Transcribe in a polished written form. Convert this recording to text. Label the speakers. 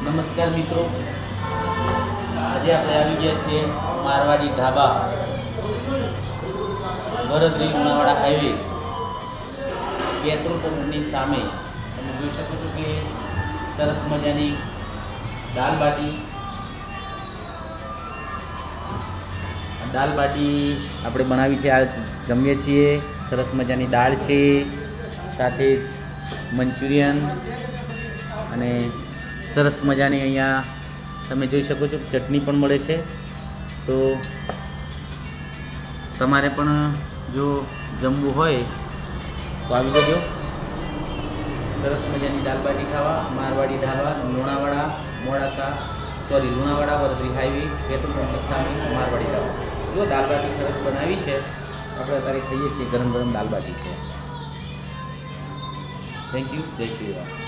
Speaker 1: નમસ્કાર મિત્રો, આજે આપણે આવી ગયા છીએ મારવાડી ઢાબા, વરદરી લુણાવાડા હાઈવે, પેટ્રોલ પંપની સામે. તમે જોઈ શકો છો કે સરસ મજાની દાલ બાટી આપણે બનાવી છે. આ જમીએ છીએ. સરસ મજાની દાળ છે, સાથે જ મંચુરિયન અને સરસ મજાની અહીંયા તમે જોઈ શકો છો ચટણી પણ મળે છે. તો તમારે પણ જો જમવું હોય તો આવી જજો. સરસ મજાની દાલ બાટી ખાવા મારવાડી ઢાબા, લુણાવાડા વરદરી હાઈવે, પેટ્રોલ પંપની સામે મારવાડી ઢાબા. જો દાલ બાટી સરસ બનાવી છે, આપણે અત્યારે ખાઈએ છીએ. ગરમ ગરમ દાલ બાટી છે. Thank you. જય શ્રી રામ.